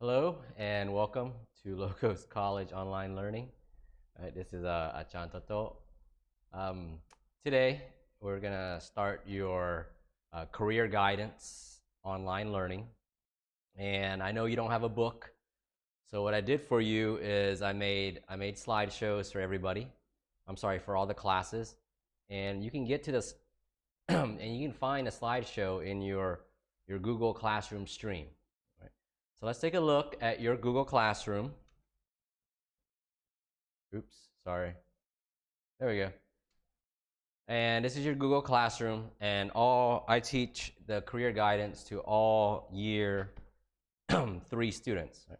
Hello and welcome to Locos College Online Learning. This is Achan Toto. Today we're gonna start your career guidance online learning. And I know you don't have a book, so what I did for you is I made slideshows for everybody. I'm sorry, for all the classes, and you can get to this and you can find a slideshow in your Google Classroom stream. So let's take a look at your Google Classroom. Oops, sorry. There we go. And this is your Google Classroom, and I teach the career guidance to all year 3 students. So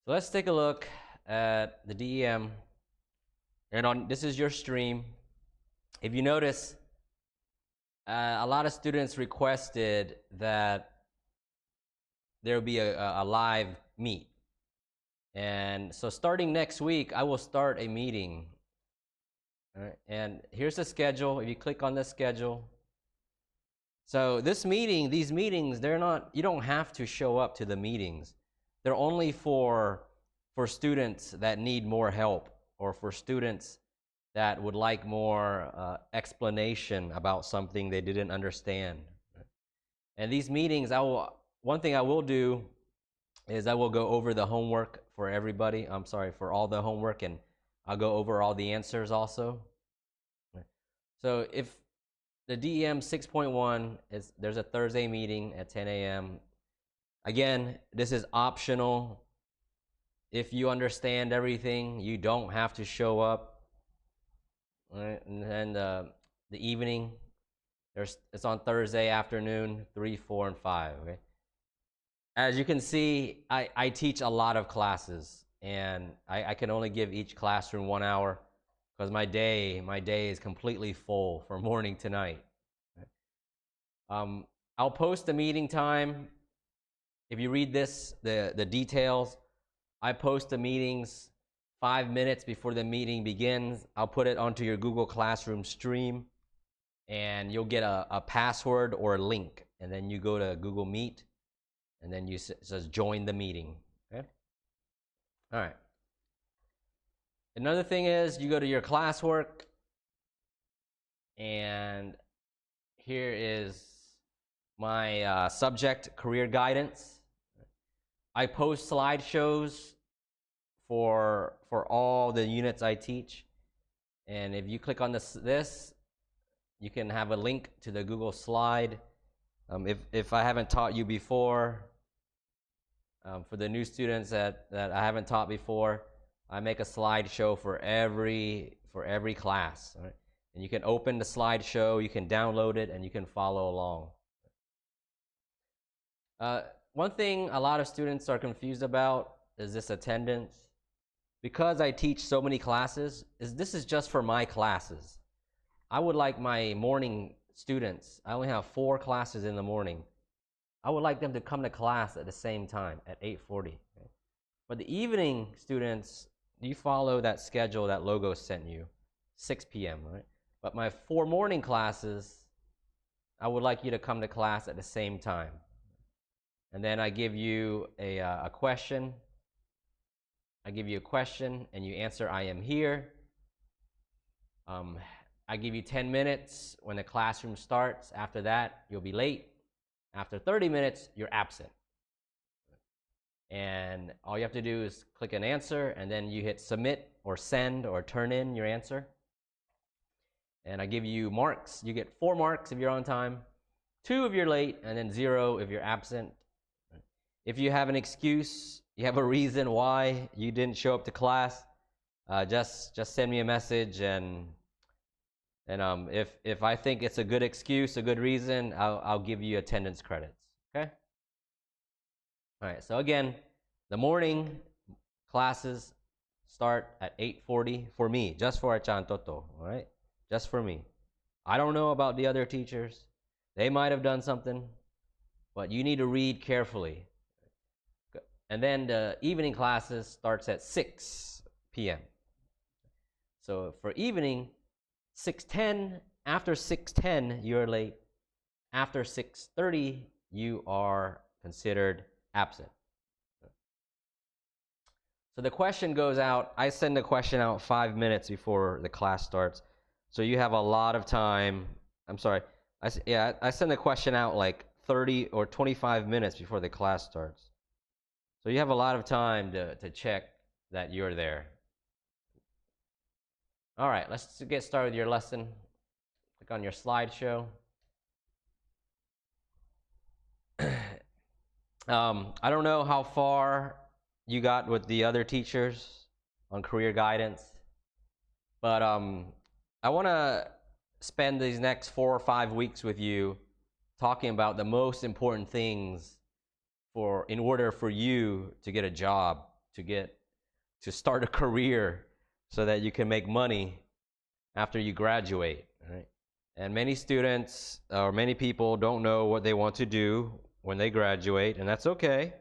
let's take a look at the DEM. And this is your stream. If you notice, a lot of students requested that there will be a live meet. And so starting next week, I will start a meeting. All right, and here's the schedule. If you click on the schedule. So these meetings, you don't have to show up to the meetings. They're only for students that need more help, or for students that would like more explanation about something they didn't understand. And these meetings, one thing I will do is I will go over the homework for everybody. I'm sorry, for all the homework, and I'll go over all the answers also. So if the DEM 6.1 there's a Thursday meeting at 10 a.m. Again, this is optional. If you understand everything, you don't have to show up. Right? And then the evening, it's on Thursday afternoon, 3, 4, and 5. Okay. As you can see, I teach a lot of classes, and I can only give each classroom 1 hour because my day is completely full from morning to night. I'll post the meeting time. If you read the details, I post the meetings 5 minutes before the meeting begins. I'll put it onto your Google Classroom stream, and you'll get a password or a link, and then you go to Google Meet, and then it says join the meeting. Okay. All right. Another thing is you go to your classwork, and here is my subject career guidance. I post slideshows for all the units I teach, and if you click on this, you can have a link to the Google slide. If I haven't taught you before, for the new students that I haven't taught before, I make a slideshow for every class. Right? And you can open the slideshow, you can download it, and you can follow along. One thing a lot of students are confused about is this attendance. Because I teach so many classes, this is just for my classes. I would like my morning students, I only have 4 classes in the morning. I would like them to come to class at the same time at 8:40. Okay? But the evening students, you follow that schedule that Logos sent you, 6 p.m., right? But my 4 morning classes, I would like you to come to class at the same time. And then I give you a question. I give you a question, and you answer, I am here. I give you 10 minutes when the classroom starts. After that, you'll be late. After 30 minutes, you're absent. And all you have to do is click an answer, and then you hit submit or send or turn in your answer. And I give you marks. You get 4 marks if you're on time, 2 if you're late, and then 0 if you're absent. If you have an excuse, you have a reason why you didn't show up to class, just send me a message, and if I think it's a good excuse, a good reason, I'll give you attendance credits. Okay. All right. So again, the morning classes start at 8:40 for me, just for Achan Toto. All right, just for me. I don't know about the other teachers; they might have done something, but you need to read carefully. And then the evening classes starts at 6 p.m. So for evening, 6:10, after 6:10, you're late. After 6:30, you are considered absent. So the question goes out, I send the question out 5 minutes before the class starts. So you have a lot of time. I'm sorry. I send the question out like 30 or 25 minutes before the class starts. So you have a lot of time to check that you're there. All right, let's get started with your lesson. Click on your slideshow. I don't know how far you got with the other teachers on career guidance, but I want to spend these next 4 or 5 weeks with you talking about the most important things in order for you to get a job, to start a career so that you can make money after you graduate, right? And many students or many people don't know what they want to do when they graduate, and that's okay.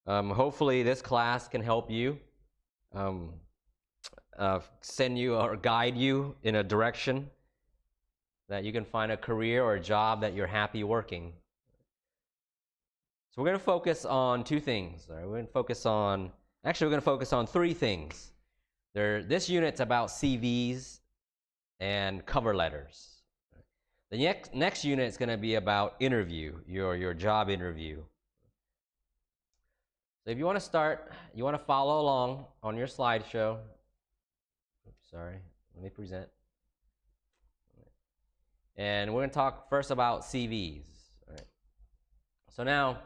Hopefully this class can help you, send you or guide you in a direction that you can find a career or a job that you're happy working. So we're going to focus on 2 things. Right? We're going to focus on 3 things. This unit's about CVs and cover letters. The next unit is going to be about your job interview. So if you want to start, you want to follow along on your slideshow. Oops, sorry, let me present. And we're going to talk first about CVs. All right. So now,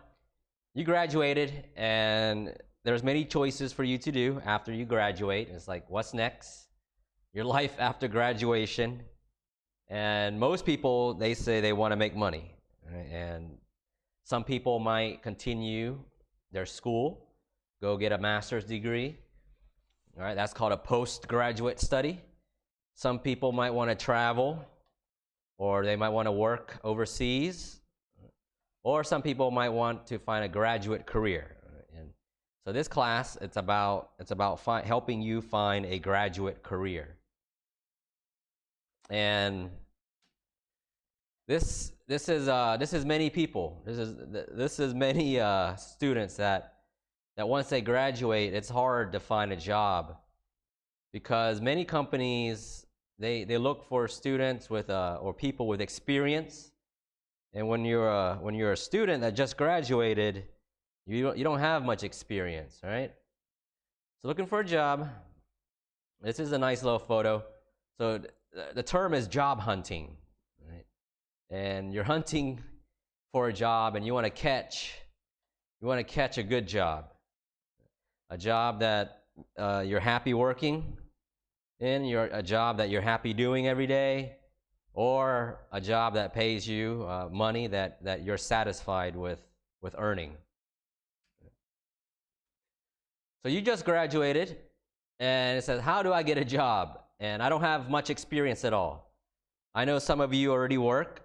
you graduated, and there's many choices for you to do after you graduate. It's like, what's next? Your life after graduation. And most people, they say they want to make money. Right? And some people might continue their school, go get a master's degree. All right, that's called a postgraduate study. Some people might want to travel, or they might want to work overseas, or some people might want to find a graduate career. And so this class, it's about helping you find a graduate career. And this is many people. This is many students that once they graduate, it's hard to find a job, because many companies they look for students with or people with experience. And when you're a student that just graduated, you don't have much experience, right? So looking for a job. This is a nice little photo. So the term is job hunting, right? And you're hunting for a job, and you want to catch a good job, a job that you're happy working in, a job that you're happy doing every day, or a job that pays you money that you're satisfied with earning. So you just graduated, and it says, how do I get a job? And I don't have much experience at all. I know some of you already work,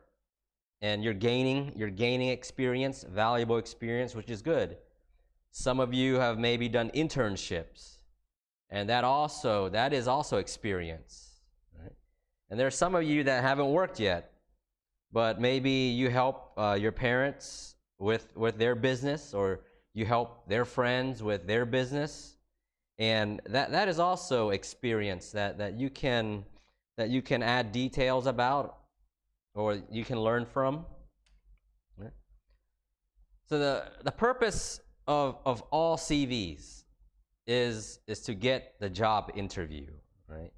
and you're gaining experience, valuable experience, which is good. Some of you have maybe done internships, and that is also experience. Right? And there are some of you that haven't worked yet, but maybe you help your parents with their business, or you help their friends with their business, and that is also experience that you can add details about, or you can learn from. Right? So the purpose of all CVs is to get the job interview, right?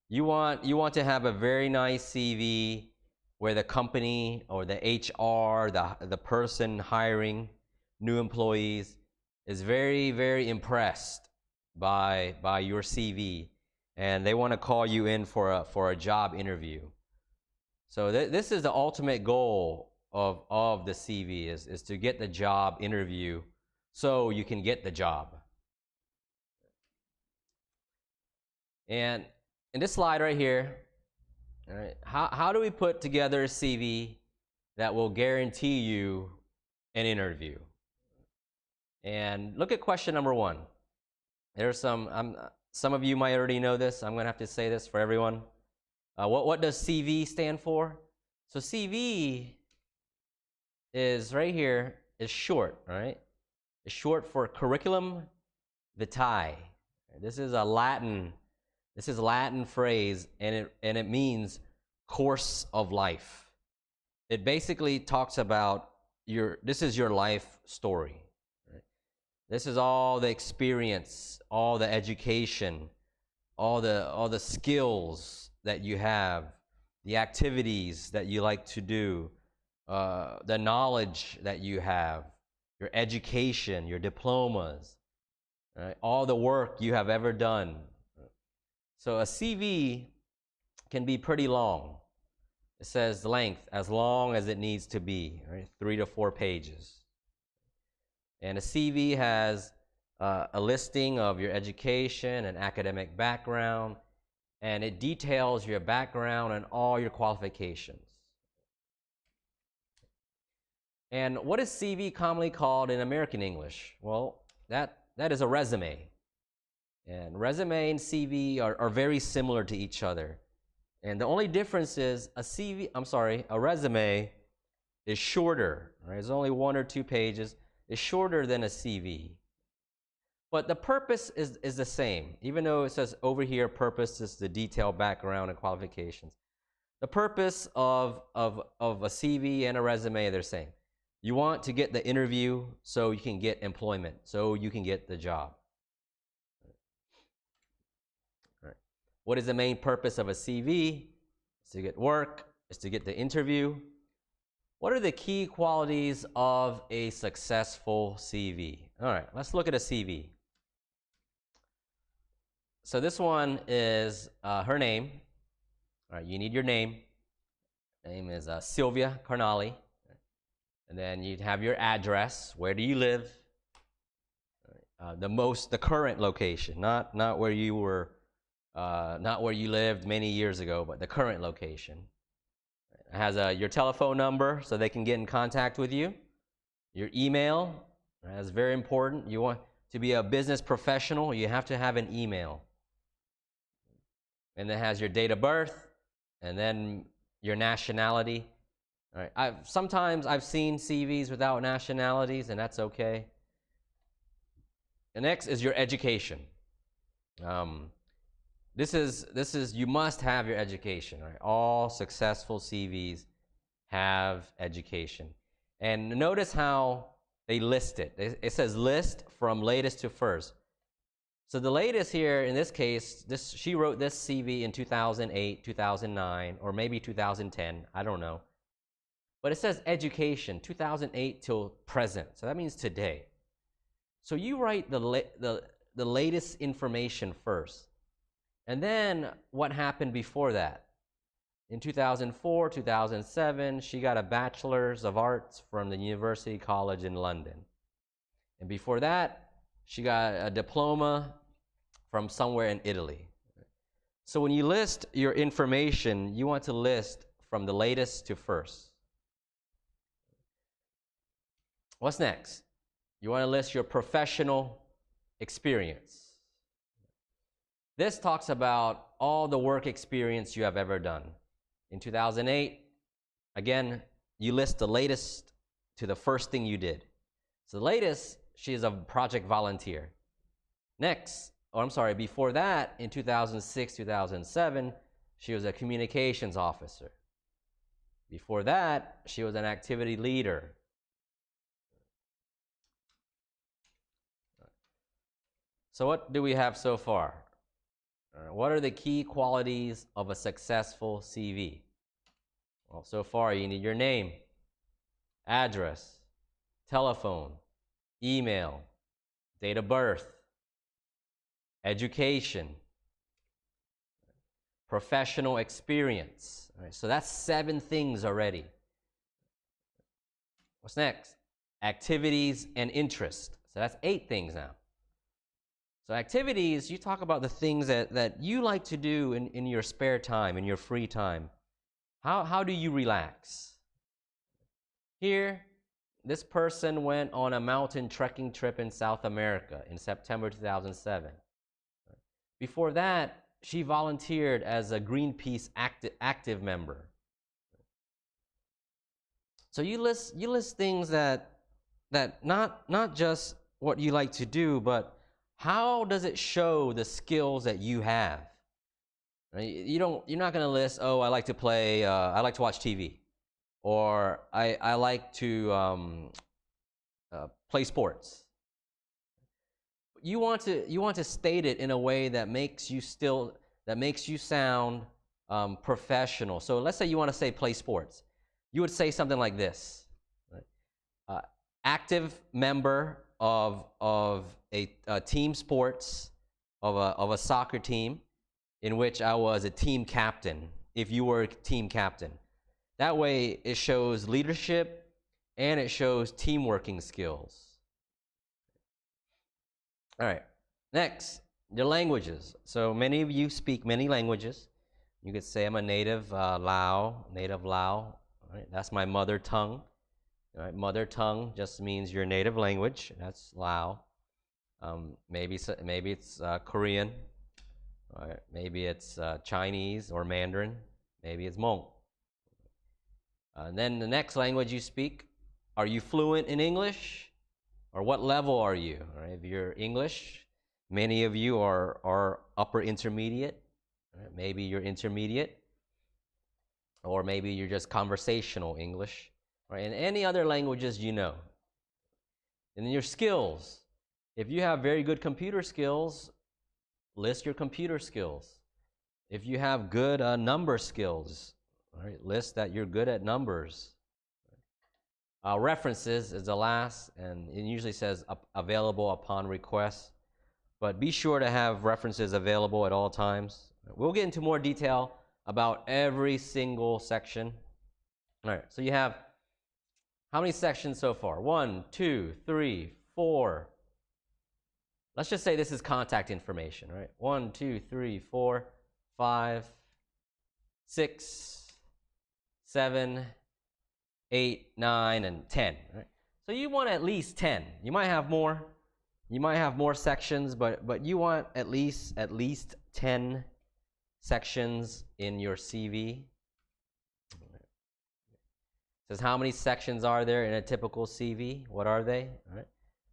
You want to have a very nice CV where the company or the HR, the person hiring new employees is very, very impressed by your CV, and they want to call you in for a job interview. So this is the ultimate goal of the CV is to get the job interview so you can get the job. And in this slide right here, all right, how do we put together a CV that will guarantee you an interview? And look at question number 1. There's some of you might already know this. I'm going to have to say this for everyone. What does CV stand for? So CV is right here, is short, right? It's short for curriculum, vitae. This is a Latin. This is a Latin phrase, and it means course of life. It basically talks about this is your life story. Right? This is all the experience, all the education, all the skills that you have, the activities that you like to do, the knowledge that you have, your education, your diplomas, right? All the work you have ever done. So a CV can be pretty long. It says length as long as it needs to be, right? 3 to 4 pages. And a CV has a listing of your education and academic background, and it details your background and all your qualifications. And what is CV commonly called in American English? Well, that is a resume. And resume and CV are very similar to each other. And the only difference is a resume is shorter, right? It's only 1 or 2 pages. It's shorter than a CV. But the purpose is the same. Even though it says over here, purpose is the detailed background and qualifications. The purpose of a CV and a resume, they're the same. You want to get the interview so you can get employment, so you can get the job. All right. What is the main purpose of a CV? It's to get work. It's to get the interview. What are the key qualities of a successful CV? All right, let's look at a CV. So this one is her name. All right, you need your name. Name is Sylvia Carnali. And then you'd have your address. Where do you live? The current location, not where you were, not where you lived many years ago, but the current location. It has your telephone number so they can get in contact with you. Your email, that's very important. You want to be a business professional, you have to have an email. And it has your date of birth, and then your nationality. All right. Sometimes I've seen CVs without nationalities, and that's okay. The next is your education. This is you must have your education. Right? All successful CVs have education. And notice how they list it. It says list from latest to first. So the latest here, in this case, she wrote this CV in 2008, 2009, or maybe 2010, I don't know. But it says education, 2008 till present, so that means today. So you write the latest information first. And then what happened before that? In 2004, 2007, she got a Bachelor's of Arts from the University College in London. And before that, she got a diploma from somewhere in Italy. So when you list your information, you want to list from the latest to first. What's next? You want to list your professional experience. This talks about all the work experience you have ever done. In 2008, again, you list the latest to the first thing you did. So the latest, she is a project volunteer. Before that, in 2006, 2007, she was a communications officer. Before that, she was an activity leader. So what do we have so far? What are the key qualities of a successful CV? Well, so far you need your name, address, telephone, email, date of birth, education, professional experience. All right, so that's 7 things already. What's next? Activities and interest. So that's 8 things now. So activities, you talk about the things that you like to do in your spare time, in your free time. How do you relax? Here, this person went on a mountain trekking trip in South America in September 2007. Before that, she volunteered as a Greenpeace active member. So you list things that not just what you like to do, but how does it show the skills that you have? Right? You're not going to list, oh, I like to play, I like to watch TV, or I like to play sports. You want to state it in a way that makes you sound professional. So let's say you want to say play sports. You would say something like this: right? Active member of a team sports of a soccer team, in which I was a team captain. If you were a team captain, that way it shows leadership and it shows team working skills. All right, next, your languages. So many of you speak many languages. You could say I'm a native Lao. All right, that's my mother tongue. All right, mother tongue just means your native language. That's Lao. Maybe it's Korean. All right, maybe it's Chinese or Mandarin. Maybe it's Hmong. And then the next language you speak, are you fluent in English? Or what level are you? Right? If you're English, many of you are upper intermediate. Right? Maybe you're intermediate, or maybe you're just conversational English. Right? And any other languages you know. And then your skills. If you have very good computer skills, list your computer skills. If you have good number skills, right, list that you're good at numbers. References is the last, and it usually says available upon request. But be sure to have references available at all times. We'll get into more detail about every single section. All right, so you have how many sections so far? 1, 2, 3, 4. Let's just say this is contact information, right? 1, 2, 3, 4, 5, 6, 7, 8, 9, and 10. Right? So you want at least 10. You might have more. You might have more sections, but you want at least 10 sections in your CV. It says how many sections are there in a typical CV? What are they? All right.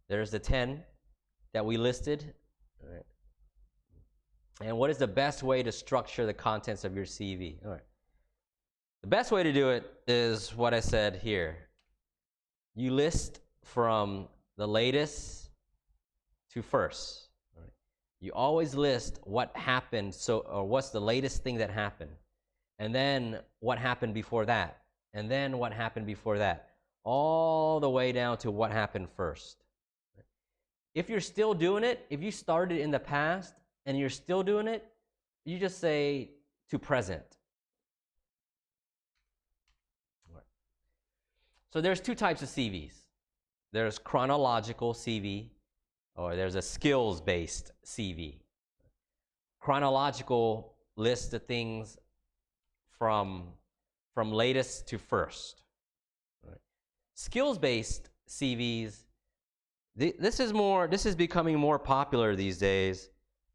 There's the 10 that we listed. All right. And what is the best way to structure the contents of your CV? All right. The best way to do it is what I said here. You list from the latest to first. Right? You always list what happened, or what's the latest thing that happened, and then what happened before that, and then what happened before that, all the way down to what happened first. Right? If you're still doing it, if you started in the past and you're still doing it, you just say to present. So there's two types of CVs. There's chronological CV, or there's a skills-based CV. Chronological lists the things from latest to first. Right? Skills-based CVs, this is becoming more popular these days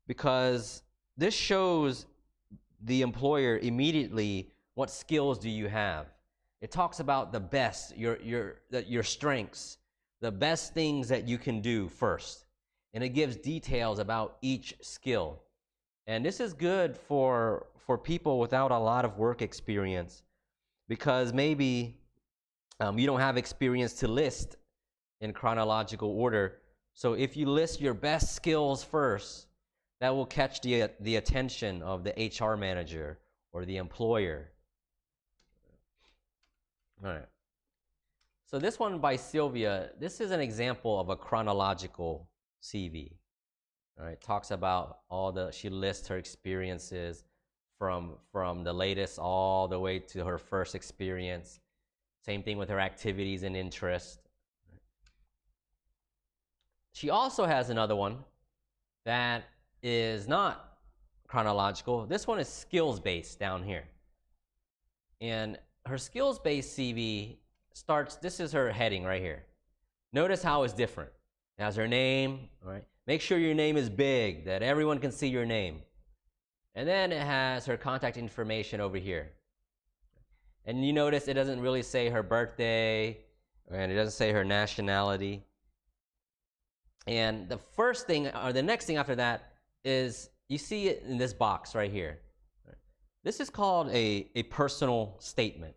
because this shows the employer immediately what skills do you have. It talks about the best, your strengths, the best things that you can do first. And it gives details about each skill. And this is good for people without a lot of work experience, because maybe you don't have experience to list in chronological order. So if you list your best skills first, that will catch the attention of the HR manager or the employer. All right. So this one by Sylvia, this is an example of a chronological CV. All right, talks about she lists her experiences from the latest all the way to her first experience. Same thing with her activities and interests. She also has another one that is not chronological. This one is skills-based down here. And her skills-based CV starts, this is her heading right here. Notice how it's different. It has her name, all right? Make sure your name is big, that everyone can see your name. And then it has her contact information over here. And you notice it doesn't really say her birthday, and it doesn't say her nationality. And the first thing, or the next thing after that, is you see it in this box right here. This is called a personal statement.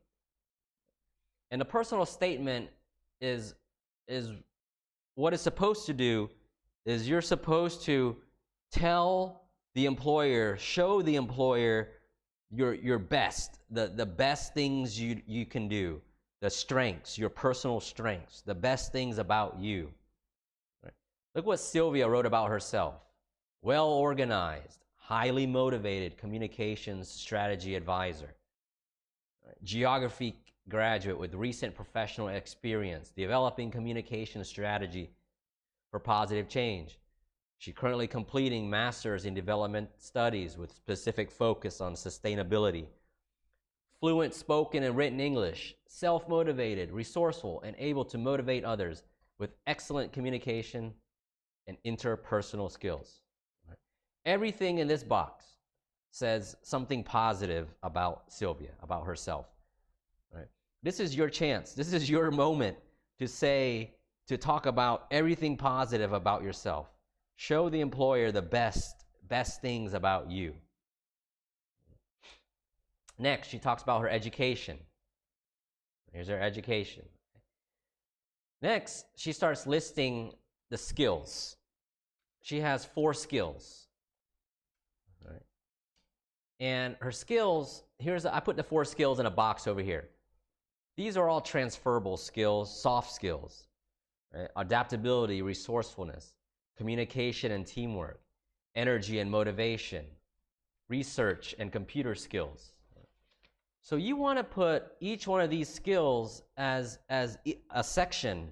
And the personal statement is what it's supposed to do is you're supposed to tell the employer, show the employer your best, the best things you can do, the strengths, your personal strengths, the best things about you. Right? Look what Sylvia wrote about herself. Well organized, highly motivated communications strategy advisor. Right? Geography graduate with recent professional experience, developing communication strategy for positive change. She's currently completing master's in development studies with specific focus on sustainability. Fluent spoken and written English, self-motivated, resourceful, and able to motivate others with excellent communication and interpersonal skills. Right? Everything in this box says something positive about Sylvia, about herself. Right? This is your chance. This is your moment to talk about everything positive about yourself. Show the employer the best things about you. Next, she talks about her education. Here's her education. Next, she starts listing the skills. She has 4 skills. Right? And her skills, I put the 4 skills in a box over here. These are all transferable skills, soft skills. Right? Adaptability, resourcefulness, communication and teamwork, energy and motivation, research and computer skills. So you want to put each one of these skills as a section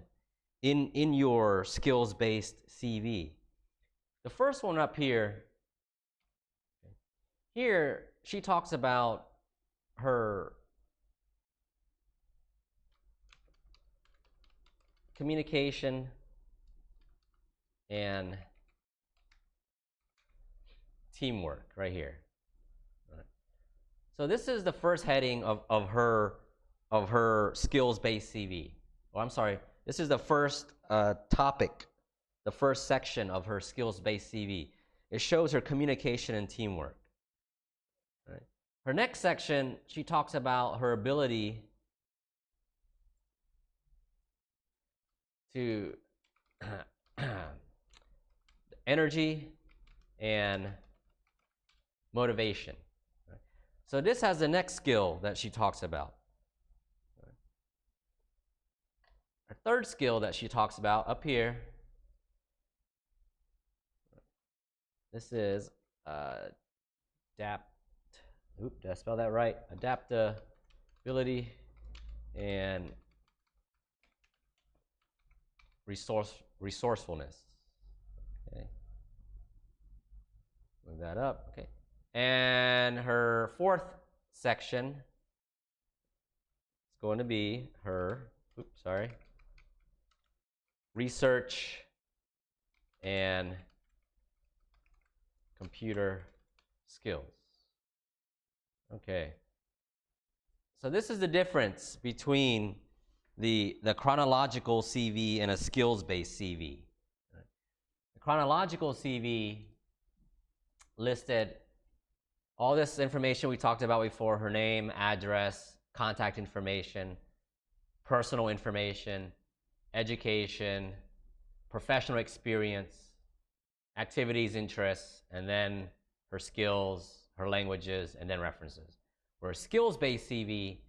in your skills-based CV. The first one up here, she talks about her communication and teamwork right here. Right. So this is the first heading of her skills-based CV. Oh, I'm sorry. This is the first topic, the first section of her skills-based CV. It shows her communication and teamwork. Right. Her next section, she talks about her ability to energy and motivation. So this has the next skill that she talks about. Her third skill that she talks about up here, this is did I spell that right? Adaptability and resourcefulness. Okay. Move that up. Okay. And her fourth section is going to be her, research and computer skills. Okay. So this is the difference between the chronological CV and a skills-based CV. The chronological CV listed all this information we talked about before: her name, address, contact information, personal information, education, professional experience, activities, interests, and then her skills, her languages, and then references. Where a skills-based CV,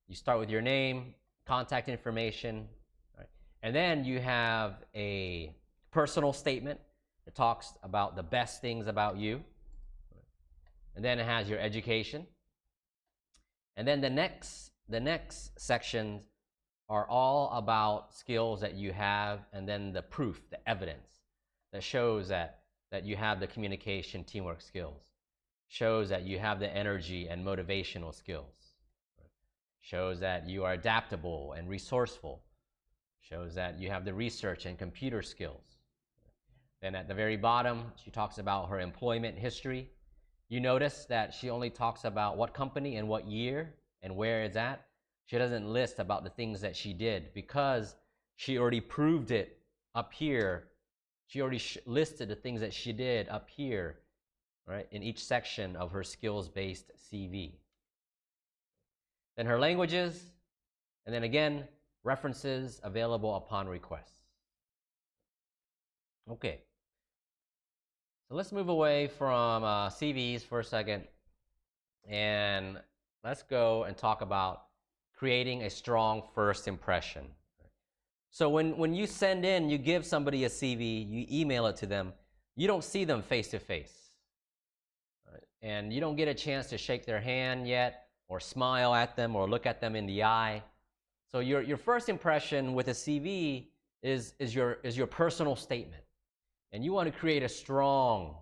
you start with your name, contact information, right? And then you have a personal statement that talks about the best things about you. And then it has your education. And then the next sections are all about skills that you have, and then the proof, the evidence that shows that you have the communication, teamwork skills, shows that you have the energy and motivational skills, shows that you are adaptable and resourceful, shows that you have the research and computer skills. Then at the very bottom, she talks about her employment history. You notice that she only talks about what company and what year and where it's at. She doesn't list about the things that she did because she already proved it up here. She already listed the things that she did up here, right, in each section of her skills-based CV. Then her languages, and then again, references available upon request. Okay. So let's move away from CVs for a second, and let's go and talk about creating a strong first impression. So when you send in, you give somebody a CV, you email it to them, you don't see them face to face. And you don't get a chance to shake their hand yet, or smile at them, or look at them in the eye. So your first impression with a CV is your personal statement. And you want to create a strong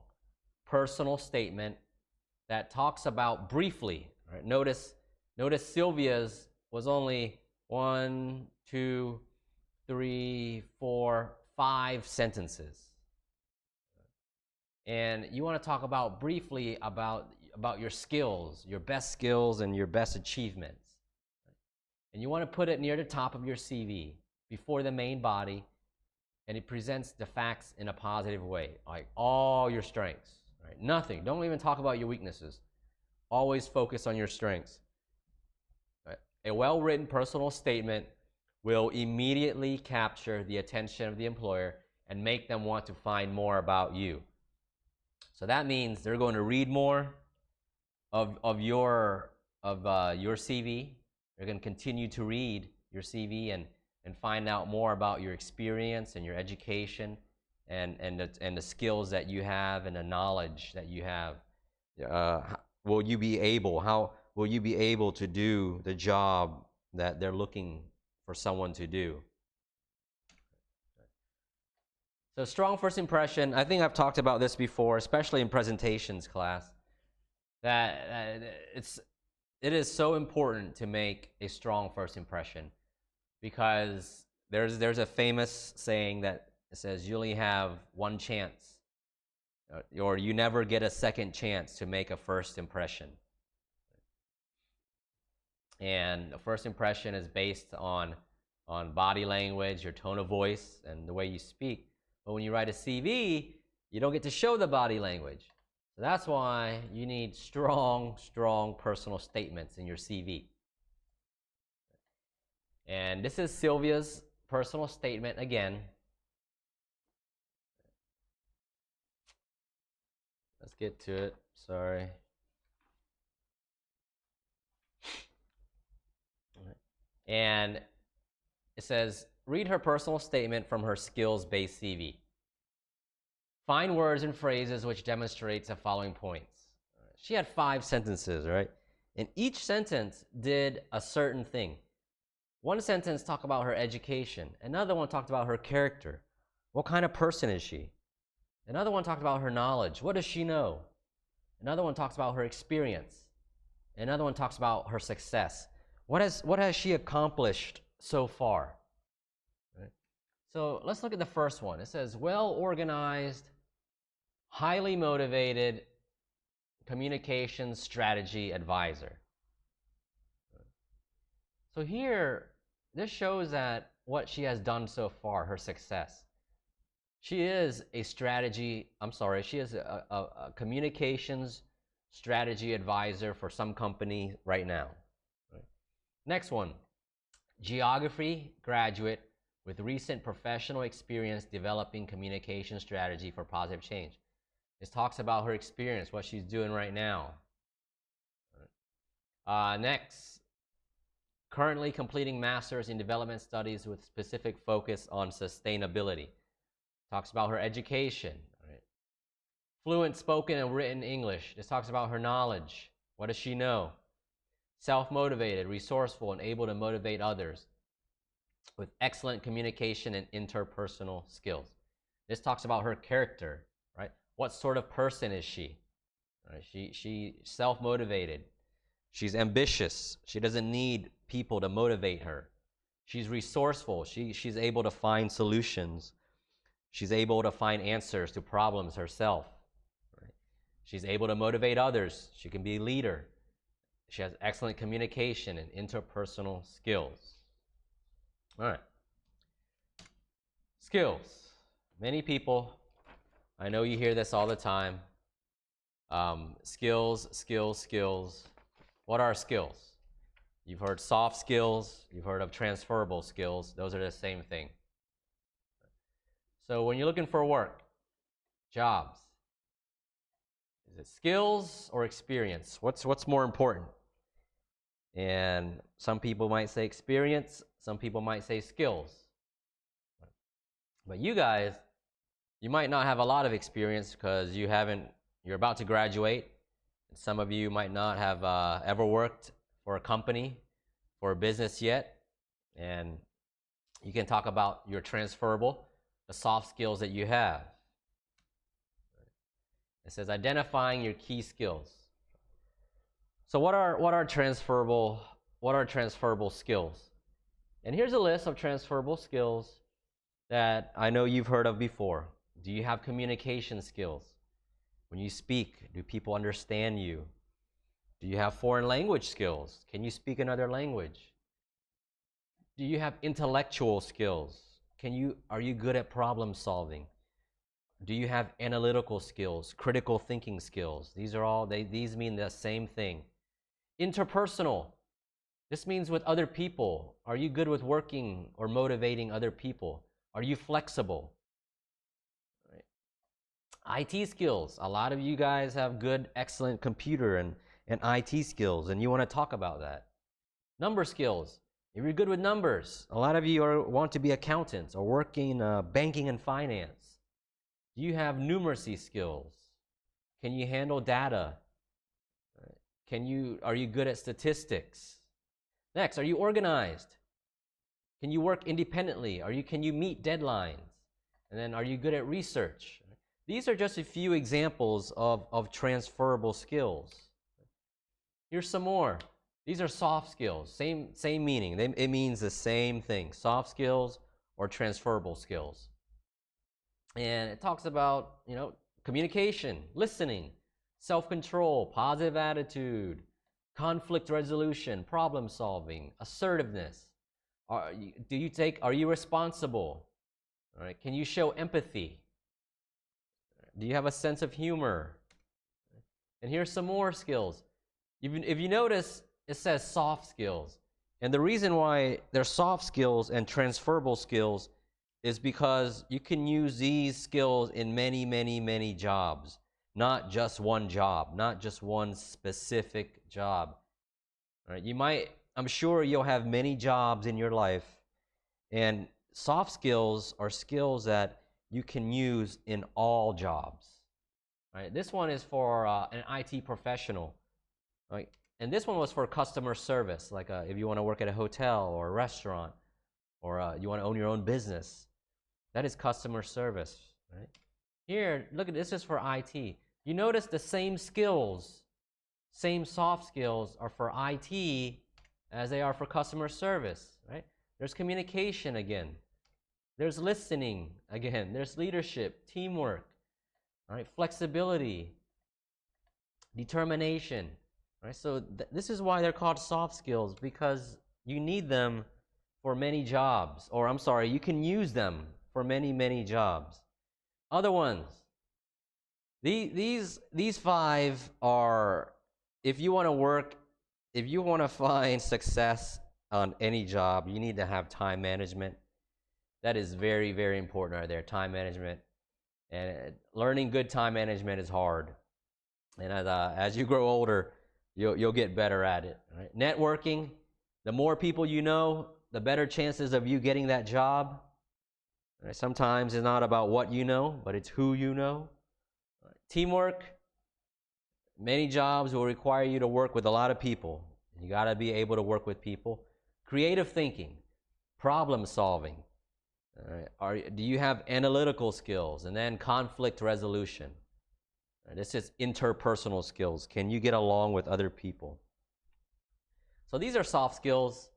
personal statement that talks about briefly. Right? Notice Sylvia's was only 1, 2, 3, 4, 5 sentences. And you want to talk about briefly about your skills, your best skills and your best achievements. And you want to put it near the top of your CV before the main body, and it presents the facts in a positive way, like all your strengths. Right? Nothing. Don't even talk about your weaknesses. Always focus on your strengths. Right? A well-written personal statement will immediately capture the attention of the employer and make them want to find more about you. So that means they're going to read more of your CV. They're going to continue to read your CV and find out more about your experience and your education and the skills that you have and the knowledge that you have. How will you be able to do the job that they're looking for someone to do? So strong first impression, I think I've talked about this before, especially in presentations class, that it is so important to make a strong first impression, because there's a famous saying that says you only have one chance, or you never get a second chance to make a first impression. And the first impression is based on body language, your tone of voice, and the way you speak. But when you write a CV, you don't get to show the body language. So that's why you need strong personal statements in your CV. And this is Sylvia's personal statement again. Let's get to it. Sorry. And it says, read her personal statement from her skills-based CV. Find words and phrases which demonstrates the following points. She had 5 sentences, right? And each sentence did a certain thing. One sentence talked about her education. Another one talked about her character. What kind of person is she? Another one talked about her knowledge. What does she know? Another one talks about her experience. Another one talks about her success. What has she accomplished so far? Right? So let's look at the first one. It says, well-organized, highly motivated communications strategy advisor. So here, this shows that what she has done so far, her success. She is a communications strategy advisor for some company right now. Right? Next one, geography graduate with recent professional experience developing communication strategy for positive change. This talks about her experience, what she's doing right now. Next, currently completing master's in development studies with specific focus on sustainability. Talks about her education. Right? Fluent spoken and written English. This talks about her knowledge. What does she know? Self-motivated, resourceful, and able to motivate others with excellent communication and interpersonal skills. This talks about her character, right? What sort of person is she? Right? She self-motivated. She's ambitious. She doesn't need people to motivate her. She's resourceful. She's able to find solutions. She's able to find answers to problems herself. Right? She's able to motivate others. She can be a leader. She has excellent communication and interpersonal skills. All right. Skills. Many people, I know you hear this all the time. Skills, skills, skills. What are skills? You've heard soft skills, you've heard of transferable skills. Those are the same thing. So when you're looking for work, jobs, is it skills or experience? What's more important? And some people might say experience, some people might say skills. But you guys, you might not have a lot of experience because you're about to graduate. Some of you might not have ever worked for a company, for a business yet. And you can talk about your transferable, the soft skills that you have. It says identifying your key skills. So what are transferable skills? And here's a list of transferable skills that I know you've heard of before. Do you have communication skills? When you speak, do people understand you? Do you have foreign language skills? Can you speak another language? Do you have intellectual skills? Are you good at problem solving? Do you have analytical skills, critical thinking skills? These mean the same thing. Interpersonal. This means with other people. Are you good with working or motivating other people? Are you flexible? Right. IT skills. A lot of you guys have good, excellent computer and IT skills, and you want to talk about that. Number skills. If you're good with numbers, a lot of you want to be accountants or work in banking and finance. Do you have numeracy skills? Can you handle data? Are you good at statistics? Next, are you organized? Can you work independently? Can you meet deadlines? And then, are you good at research? These are just a few examples of transferable skills. Here's some more. These are soft skills, same meaning. It means the same thing, soft skills or transferable skills. And it talks about, communication, listening, self-control, positive attitude, conflict resolution, problem solving, assertiveness. Are you responsible? All right, can you show empathy? Do you have a sense of humor? And here's some more skills. If you notice, it says soft skills. And the reason why they're soft skills and transferable skills is because you can use these skills in many, many, many jobs. Not just one job, not just one specific job. All right, I'm sure you'll have many jobs in your life, and soft skills are skills that you can use in all jobs. All right, this one is for an IT professional. Right? And this one was for customer service, like if you want to work at a hotel or a restaurant, or you want to own your own business. That is customer service. Right? Here, look at this is for IT. You notice the same skills, same soft skills are for IT as they are for customer service. Right? There's communication again. There's listening again. There's leadership, teamwork, all right, flexibility, determination. Right? So this is why they're called soft skills, because you need them for many jobs. Or I'm sorry, you can use them for many, many jobs. Other ones. These five are, if you want to find success on any job, you need to have time management. That is very, very important right there, time management. And learning good time management is hard. And as you grow older, you'll get better at it. Right? Networking, the more people you know, the better chances of you getting that job. Right? Sometimes it's not about what you know, but it's who you know. Right? Teamwork, many jobs will require you to work with a lot of people. You got to be able to work with people. Creative thinking, problem solving. Do you have analytical skills? And then conflict resolution. This is interpersonal skills. Can you get along with other people? So these are soft skills,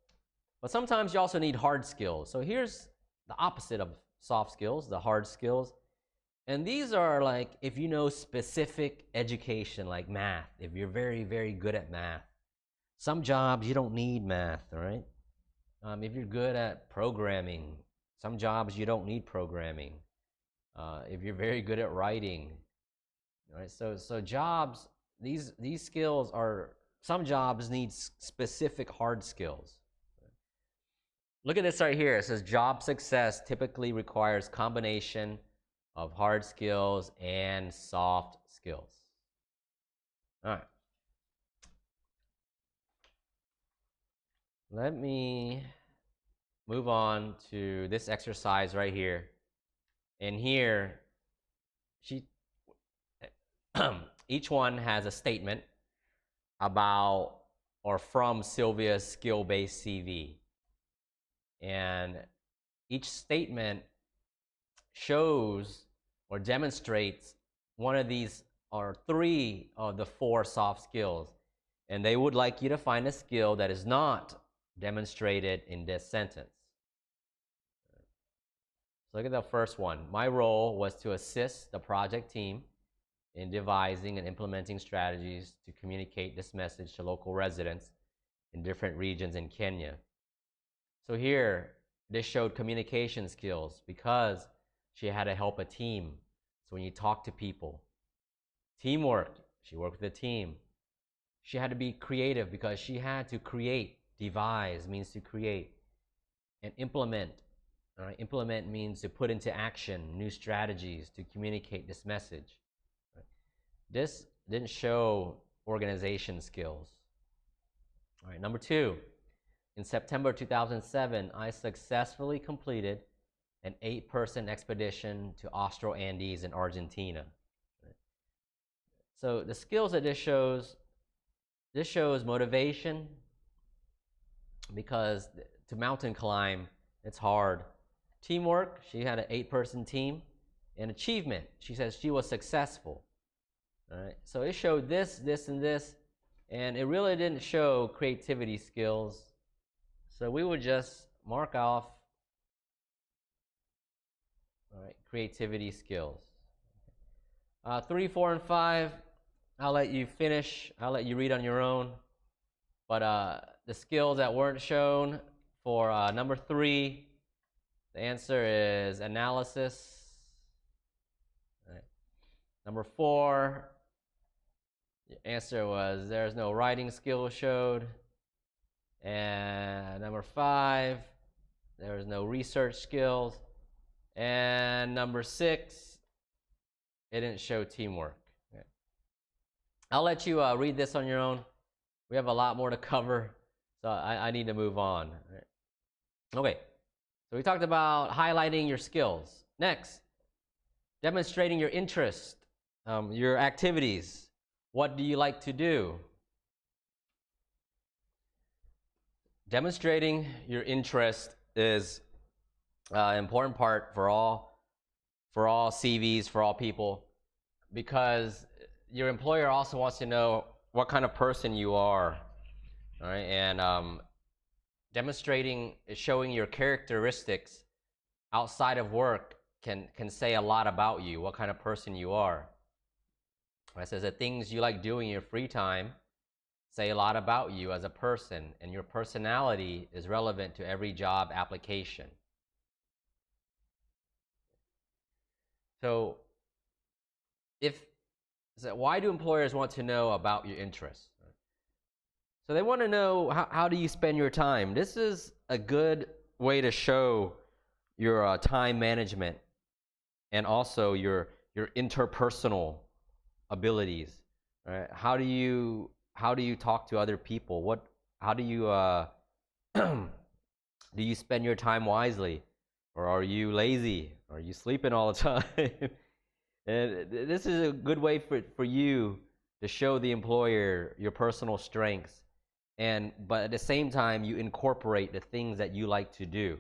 but sometimes you also need hard skills. So here's the opposite of soft skills, the hard skills. And these are like if you know specific education, like math, if you're very, very good at math. Some jobs you don't need math, all right? If you're good at programming, some jobs you don't need programming. if you're very good at writing, right? So jobs, these skills are, some jobs need specific hard skills. Look at this right here. It says job success typically requires combination of hard skills and soft skills. All right. Let me move on to this exercise right here. And here, she each one has a statement about or from Sylvia's skill-based CV. And each statement shows or demonstrates one of these or three of the four soft skills. And they would like you to find a skill that is not demonstrated in this sentence. So look at the first one. My role was to assist the project team in devising and implementing strategies to communicate this message to local residents in different regions in Kenya. So here, this showed communication skills because she had to help a team. So when you talk to people, teamwork, she worked with a team. She had to be creative because she had to create. Devise means to create. And implement. All right? Implement means to put into action new strategies to communicate this message. Right? This didn't show organization skills. All right, number two, in September 2007, I successfully completed an 8-person expedition to Austral Andes in Argentina. Right? So the skills that this shows motivation, because to mountain climb, it's hard. Teamwork, she had an 8-person team. And achievement, she says she was successful. All right, so it showed this, this, and this, and it really didn't show creativity skills. So we would just mark off, all right, creativity skills. 3, 4, and 5, I'll let you finish. I'll let you read on your own. But the skills that weren't shown for number 3, the answer is analysis. All right. Number 4, the answer was there's no writing skill showed. And number 5, there was no research skills. And number 6, it didn't show teamwork. Okay. I'll let you read this on your own. We have a lot more to cover, so I need to move on. Right. Okay, so we talked about highlighting your skills. Next, demonstrating your interest, your activities. What do you like to do? Demonstrating your interest is an important part for all CVs, for all people, because your employer also wants to know what kind of person you are. All right, and demonstrating, showing your characteristics outside of work can say a lot about you, what kind of person you are. It says that things you like doing in your free time say a lot about you as a person, and your personality is relevant to every job application. So why do employers want to know about your interests? So they want to know how do you spend your time. This is a good way to show your time management and also your interpersonal abilities. Right? How do you talk to other people? How do you do you spend your time wisely, or are you lazy? Are you sleeping all the time? And this is a good way for you to show the employer your personal strengths, but at the same time you incorporate the things that you like to do.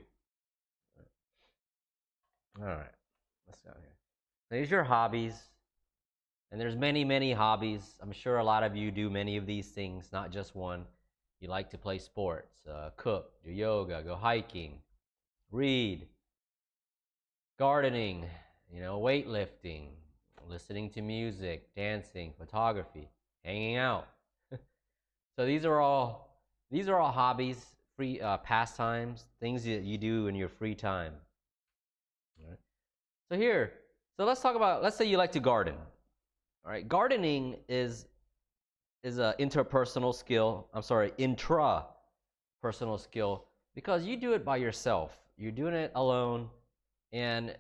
All right, let's go here. There's your hobbies, and there's many hobbies. I'm sure a lot of you do many of these things, not just one. You like to play sports, cook, do yoga, go hiking, read, gardening, weightlifting, listening to music, dancing, photography, hanging out. So these are all hobbies, free pastimes, things that you do in your free time. All right. So here, So let's talk about, let's say you like to garden. All right, gardening is an interpersonal skill. I'm sorry, intra-personal skill, because you do it by yourself. You're doing it alone, and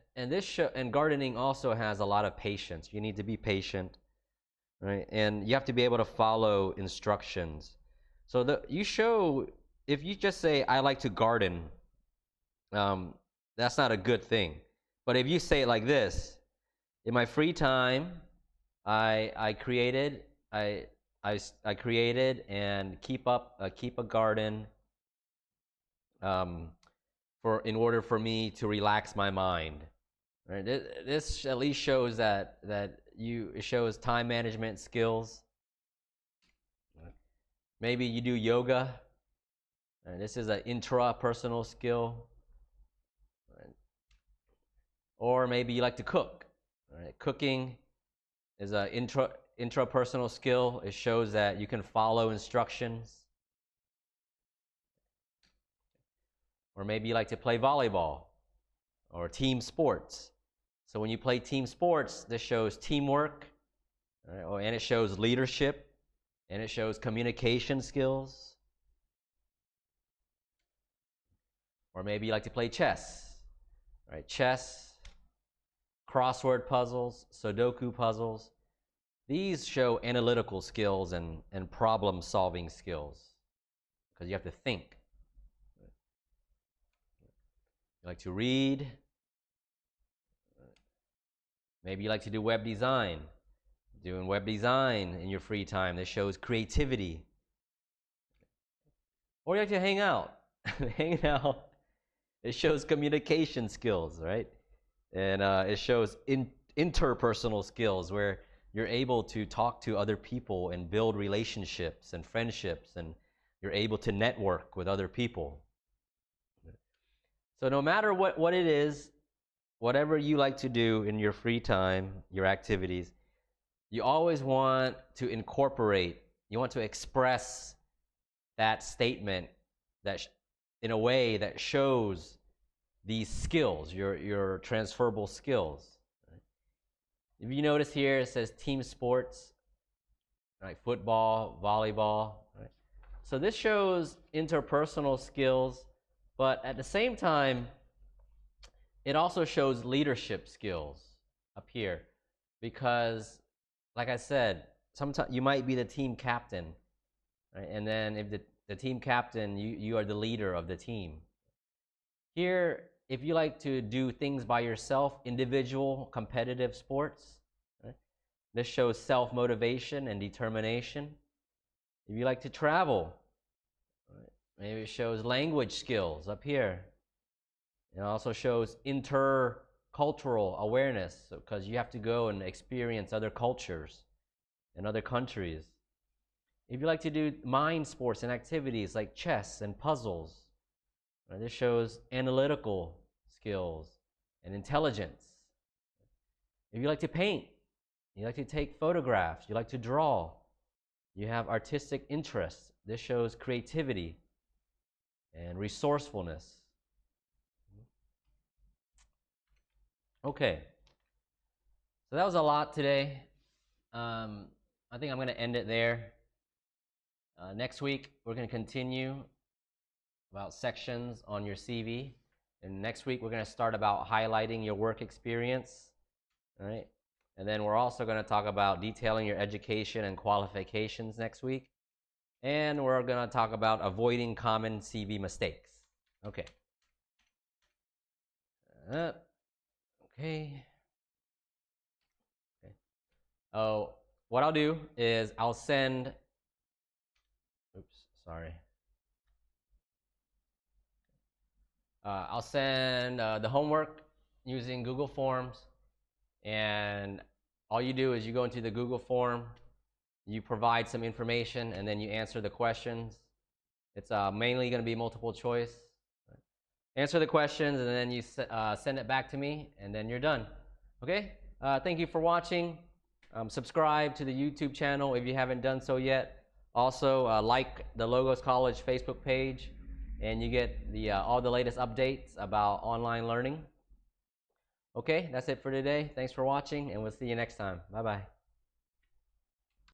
gardening also has a lot of patience. You need to be patient, right? And you have to be able to follow instructions. So if you just say I like to garden, that's not a good thing. But if you say it like this, in my free time, I created I created and keep a garden, in order for me to relax my mind. Right? This at least shows it shows time management skills. Maybe you do yoga. And this is an intrapersonal skill. Right? Or maybe you like to cook. Right? Cooking is an intrapersonal skill. It shows that you can follow instructions. Or maybe you like to play volleyball or team sports. So when you play team sports, this shows teamwork, right? And it shows leadership, and it shows communication skills. Or maybe you like to play chess, right? Chess, crossword puzzles, Sudoku puzzles. These show analytical skills and problem-solving skills, because you have to think. You like to read. Maybe you like to do web design. Doing web design in your free time, this shows creativity. Or you like to hang out. Hanging out, it shows communication skills, right? And it shows interpersonal skills, where you're able to talk to other people and build relationships and friendships, and you're able to network with other people. So no matter what it is, whatever you like to do in your free time, your activities, you always want to incorporate, you want to express that statement in a way that shows these skills, your transferable skills. Right? If you notice here, it says team sports, right? Football, volleyball. Right? So this shows interpersonal skills, but at the same time, it also shows leadership skills up here, because, like I said, sometimes you might be the team captain, right? And then if the team captain, you are the leader of the team. Here, if you like to do things by yourself, individual competitive sports, right? This shows self-motivation and determination. If you like to travel, right? Maybe it shows language skills up here. It also shows intercultural awareness, because you have to go and experience other cultures and other countries. If you like to do mind sports and activities like chess and puzzles, right, this shows analytical skills and intelligence. If you like to paint, you like to take photographs, you like to draw, you have artistic interests, this shows creativity and resourcefulness. Okay, so that was a lot today. I think I'm going to end it there. Next week, we're going to continue about sections on your CV. And next week, we're going to start about highlighting your work experience. All right? And then we're also going to talk about detailing your education and qualifications next week. And we're going to talk about avoiding common CV mistakes. Okay. Okay. Oh, what I'll do is I'll send, I'll send the homework using Google Forms, and all you do is you go into the Google form, you provide some information, and then you answer the questions. It's mainly going to be multiple choice. Answer the questions, and then you send it back to me, and then you're done. Okay? Thank you for watching. Subscribe to the YouTube channel if you haven't done so yet. Also, like the Logos College Facebook page, and you get all the latest updates about online learning. Okay, that's it for today. Thanks for watching, and we'll see you next time. Bye bye.